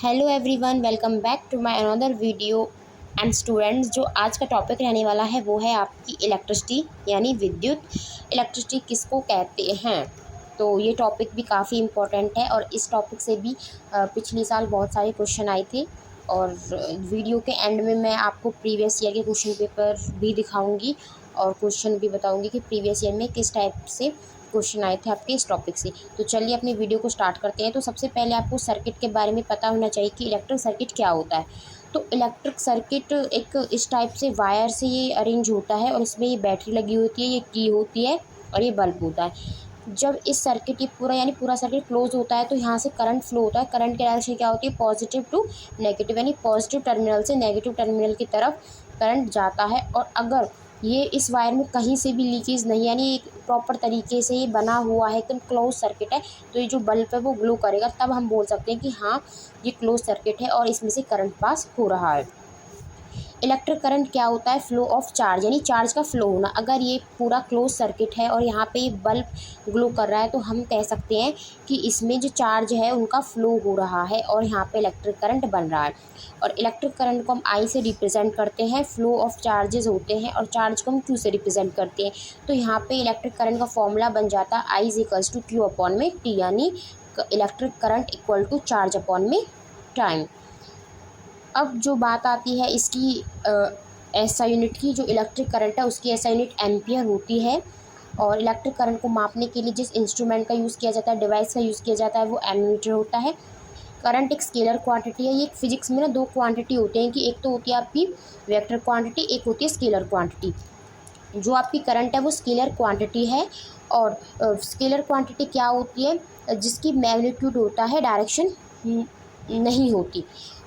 Hello everyone, welcome back to my another video. And students, जो आज का topic रहने वाला है वो है आपकी इलेक्ट्रिसिटी यानी विद्युत। इलेक्ट्रिसिटी किसको कहते हैं, तो ये टॉपिक भी काफ़ी इम्पोर्टेंट है और इस टॉपिक से भी पिछले साल बहुत सारे क्वेश्चन आए थे। और वीडियो के एंड में मैं आपको प्रीवियस ईयर के क्वेश्चन पेपर भी दिखाऊंगी और क्वेश्चन भी बताऊंगी कि प्रीवियस ईयर में किस टाइप से क्वेश्चन आए थे आपके इस टॉपिक से। तो चलिए अपनी वीडियो को स्टार्ट करते हैं। तो सबसे पहले आपको सर्किट के बारे में पता होना चाहिए कि इलेक्ट्रिक सर्किट क्या होता है। तो इलेक्ट्रिक सर्किट एक इस टाइप से वायर से ये अरेंज होता है और इसमें ये बैटरी लगी होती है, ये की होती है और ये बल्ब होता है। जब इस सर्किट ये पूरा यानी पूरा सर्किट क्लोज होता है तो यहाँ से करंट फ्लो होता है। करंट की डायरेक्शन क्या होती है, पॉजिटिव टू नेगेटिव, यानी पॉजिटिव टर्मिनल से नेगेटिव टर्मिनल की तरफ करंट जाता है। और अगर ये इस वायर में कहीं से भी लीकेज नहीं, यानी एक प्रॉपर तरीके से ये बना हुआ है, एकदम क्लोज सर्किट है, तो ये जो बल्ब है वो ग्लो करेगा, तब हम बोल सकते हैं कि हाँ ये क्लोज सर्किट है और इसमें से करंट पास हो रहा है। इलेक्ट्रिक करंट क्या होता है, फ्लो ऑफ चार्ज, यानी चार्ज का फ्लो होना। अगर ये पूरा क्लोज सर्किट है और यहाँ पे ये बल्ब ग्लो कर रहा है तो हम कह सकते हैं कि इसमें जो चार्ज है उनका फ्लो हो रहा है और यहाँ पे इलेक्ट्रिक करंट बन रहा है। और इलेक्ट्रिक करंट को हम आई से रिप्रेजेंट करते हैं, फ्लो ऑफ चार्जेस होते हैं, और चार्ज को हम क्यू से रिप्रेजेंट करते हैं। तो यहाँ पे इलेक्ट्रिक करंट का फॉर्मूला बन जाता है I is equals to Q upon में टी, यानी electric current equal to charge upon में टाइम। अब जो बात आती है इसकी एसआई यूनिट की, जो इलेक्ट्रिक करंट है उसकी एसआई यूनिट एम्पियर होती है। और इलेक्ट्रिक करंट को मापने के लिए जिस इंस्ट्रूमेंट का यूज़ किया जाता है, डिवाइस का यूज़ किया जाता है, वो एमीटर होता है। करंट एक स्केलर क्वांटिटी है। ये फिजिक्स में ना दो क्वांटिटी होते हैं कि एक तो होती है आपकी वेक्टर क्वांटिटी, एक होती है स्केलर क्वांटिटी। जो आपकी करंट है वो स्केलर क्वांटिटी है। और स्केलर क्वांटिटी क्या होती है, जिसकी मैग्नीट्यूड होता है, डायरेक्शन नहीं होती।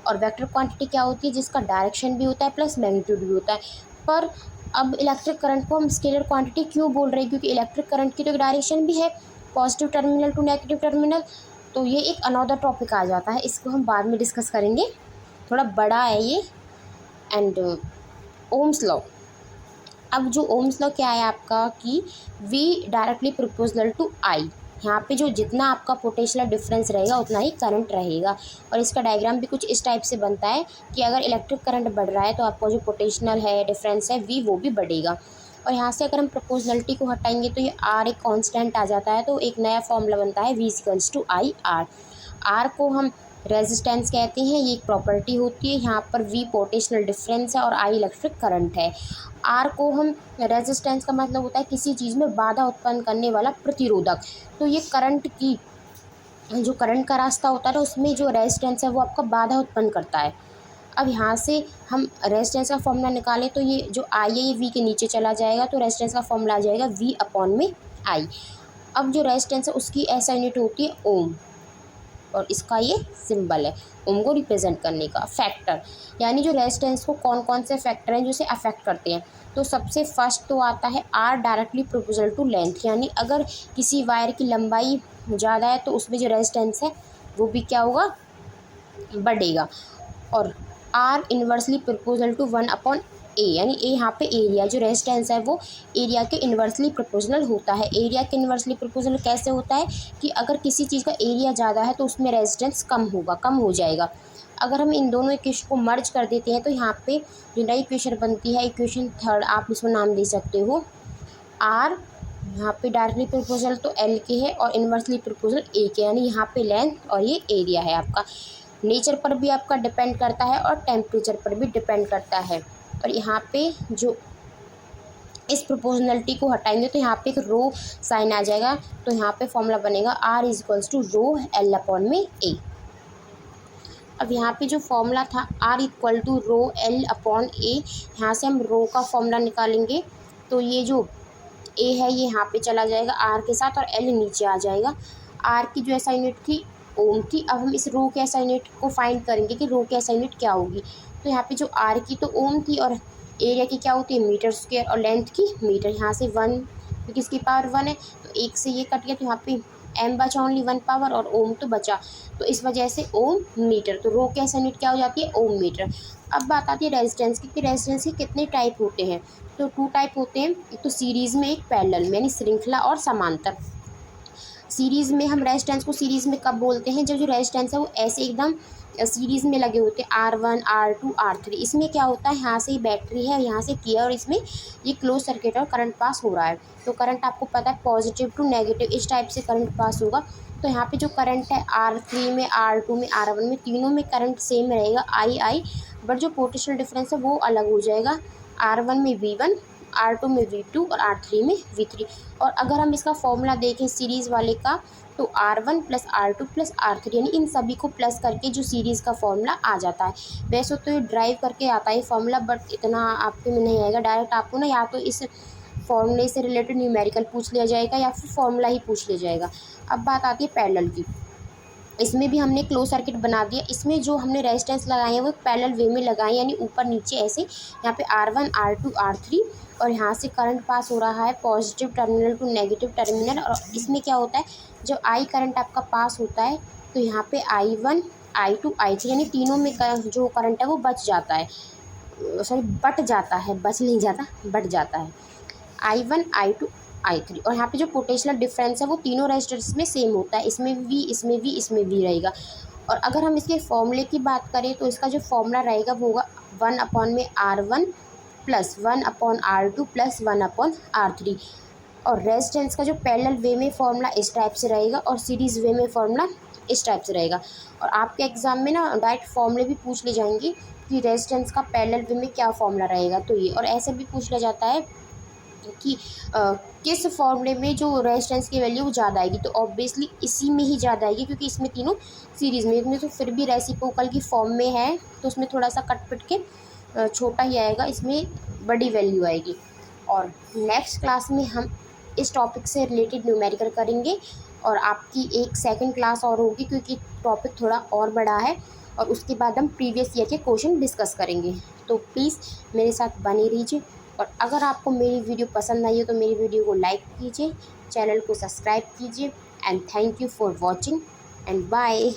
और वेक्टर क्वांटिटी क्या होती है, जिसका डायरेक्शन भी होता है प्लस मैग्नीट्यूड भी होता है। पर अब इलेक्ट्रिक करंट को हम स्केलर क्वांटिटी क्यों बोल रहे हैं, क्योंकि इलेक्ट्रिक करंट की तो डायरेक्शन भी है, positive terminal to negative terminal. तो ये एक अनदर टॉपिक आ जाता है, इसको हम बाद में डिस्कस करेंगे, थोड़ा बड़ा है ये। And Ohm's law. अब जो ओम्स लॉ क्या है आपका कि V directly proportional to I। यहाँ पे जो जितना आपका पोटेंशियल डिफरेंस रहेगा उतना ही करंट रहेगा। और इसका डायग्राम भी कुछ इस टाइप से बनता है कि अगर इलेक्ट्रिक करंट बढ़ रहा है तो आपका जो पोटेंशियल है, डिफरेंस है V, वो भी बढ़ेगा। और यहाँ से अगर हम प्रोपोर्शनलिटी को हटाएंगे तो ये R एक कांस्टेंट आ जाता है, तो एक नया फॉर्मूला बनता है V equals to I R। R को हम रेजिस्टेंस कहते हैं, ये एक प्रॉपर्टी होती है। यहाँ पर V पोटेंशियल डिफरेंस है और I इलेक्ट्रिक करंट है। R को हम रेजिस्टेंस का मतलब होता है किसी चीज़ में बाधा उत्पन्न करने वाला प्रतिरोधक। तो ये करंट की जो करंट का रास्ता होता है ना, उसमें जो रेजिस्टेंस है वो आपका बाधा उत्पन्न करता है। अब यहाँ से हम रेजिस्टेंस का फॉर्मूला निकालें तो ये जो I है ये V के नीचे चला जाएगा, तो रेजिस्टेंस का फॉर्मूला आ जाएगा V अपॉन में I। अब जो रेजिस्टेंस है उसकी SI यूनिट होती है ओम, और इसका ये सिंबल है ओम को रिप्रेजेंट करने का। फैक्टर, यानी जो रेजिस्टेंस को कौन कौन से फैक्टर हैं जो इसे अफेक्ट करते हैं। तो सबसे फर्स्ट तो आता है R directly proportional to length, यानी अगर किसी वायर की लंबाई ज़्यादा है तो उसमें जो रेजिस्टेंस है वो भी क्या होगा, बढ़ेगा। और R inversely proportional to 1 upon A, यानी ए यहाँ पे एरिया, जो रेजिस्टेंस है वो एरिया के इन्वर्सली प्रोपोर्शनल होता है। एरिया के इन्वर्सली प्रोपोर्शनल कैसे होता है कि अगर किसी चीज़ का एरिया ज़्यादा है तो उसमें रेजिस्टेंस कम होगा, कम हो जाएगा। अगर हम इन दोनों इक्वेशन को मर्ज कर देते हैं तो यहाँ पे जो नई इक्वेशन बनती है, इक्वेशन थर्ड, आप इसको नाम दे सकते हो R। यहाँ पे डायरेक्टली प्रोपोर्शनल तो L के है और इन्वर्सली प्रोपोर्शनल A के, यानी यहाँ पे लेंथ और ये एरिया है आपका। नेचर पर भी आपका डिपेंड करता है और टेम्परेचर पर भी डिपेंड करता है। और यहाँ पे जो इस प्रोपोर्शनलिटी को हटाएंगे तो यहाँ पे एक रो साइन आ जाएगा, तो यहाँ पे फॉर्मूला बनेगा R is equals to rho L upon में A। अब यहाँ पे जो फॉर्मूला था R equal to rho L upon A, यहाँ से हम रो का फॉर्मूला निकालेंगे तो ये जो A है ये यहाँ पे चला जाएगा R के साथ और L नीचे आ जाएगा। R की जो SI यूनिट थी ओम थी। अब हम इस रो के SI यूनिट को फाइंड करेंगे कि रो की SI यूनिट क्या होगी। तो यहाँ पे जो R की तो ओम थी और एरिया की क्या होती है, मीटर स्क्वायर, और लेंथ की मीटर। यहाँ से 1, क्योंकि इसकी पावर 1 है तो एक से ये कट गया, तो यहाँ पे m बचा ओनली 1 पावर और ओम तो बचा, तो इस वजह से ओम मीटर। तो रो की SI यूनिट क्या हो जाती है, ओम मीटर। अब बात आती है रेजिस्टेंस की, रेजिस्टेंस के कितने टाइप होते हैं। तो 2 टाइप होते हैं, एक तो सीरीज़ में, एक पैरेलल में, यानी श्रृंखला और समांतर। सीरीज़ में हम रेजिस्टेंस को सीरीज़ में कब बोलते हैं, जब जो रेजिस्टेंस है वो ऐसे एकदम सीरीज़ में लगे होते हैं R1 R2 R3। इसमें क्या होता है, यहाँ से ही बैटरी है, यहाँ से किया और इसमें ये क्लोज सर्किट और करंट पास हो रहा है। तो करंट आपको पता है पॉजिटिव टू नेगेटिव इस टाइप से करंट पास होगा। तो यहाँ पे जो करंट है R3 में, R2 में, R1 में, तीनों में करंट सेम रहेगा I, बट जो पोटेंशियल डिफरेंस है वो अलग हो जाएगा। R1 में V1, R2 में V2 और R3 में V3। और अगर हम इसका फॉर्मूला देखें सीरीज़ वाले का, तो R1 plus R2 plus R3 यानी इन सभी को प्लस करके जो सीरीज़ का फॉर्मूला आ जाता है। वैसे तो ये ड्राइव करके आता है फॉर्मूला, बट इतना आपके में नहीं आएगा। डायरेक्ट आपको ना या तो इस फॉर्मूले से रिलेटेड न्यूमेरिकल पूछ लिया जाएगा या फिर फॉर्मूला ही पूछ लिया जाएगा। अब बात आती है पैरेलल की। इसमें भी हमने क्लोज सर्किट बना दिया। इसमें जो हमने रेजिस्टेंस लगाए हैं वो पैरेलल वे में लगाए, यानी ऊपर नीचे ऐसे। यहाँ पे R1 R2 R3 और यहाँ से करंट पास हो रहा है positive terminal to negative terminal. और इसमें क्या होता है, जब I करंट आपका पास होता है तो यहाँ पे I1 I2 I3 यानी तीनों में जो करंट है वो बच जाता है, सॉरी बट जाता है, बच नहीं जाता, बट जाता है। I1 I2 I3। और यहाँ पे जो पोटेंशियल डिफरेंस है वो तीनों रेजिस्टर्स में सेम होता है, इसमें भी, इसमें भी, इसमें भी रहेगा। और अगर हम इसके फॉर्मूले की बात करें तो इसका जो फॉर्मूला रहेगा वो होगा 1/R1 plus 1/R2 plus 1/R3। और रेजिस्टेंस का जो पैरेलल वे में फॉर्मूला इस टाइप से रहेगा और सीरीज़ वे में फॉर्मूला इस टाइप से रहेगा। और आपके एग्जाम में ना डायरेक्ट फॉर्मूले भी पूछ ले जाएंगे कि रेजिस्टेंस का पैरेलल वे में क्या फॉर्मूला रहेगा, तो ये। और ऐसे भी पूछ लिया जाता है कि किस फॉर्मूले में जो रेजिस्टेंस की वैल्यू ज़्यादा आएगी, तो ऑब्वियसली इसी में ही ज़्यादा आएगी क्योंकि इसमें तीनों सीरीज़ में। इसमें तो फिर भी रेसिप्रोकल की फॉर्म में है तो उसमें थोड़ा सा कट पिट के छोटा ही आएगा, इसमें बड़ी वैल्यू आएगी। और नेक्स्ट क्लास में हम इस टॉपिक से रिलेटेड न्यूमेरिकल करेंगे और आपकी एक सेकंड क्लास और होगी क्योंकि टॉपिक थोड़ा और बड़ा है। और उसके बाद हम प्रीवियस ईयर के क्वेश्चन डिस्कस करेंगे। तो प्लीज़ मेरे साथ बने रहिए। और अगर आपको मेरी वीडियो पसंद आई हो तो मेरी वीडियो को लाइक कीजिए, चैनल को सब्सक्राइब कीजिए। And thank you for watching and bye.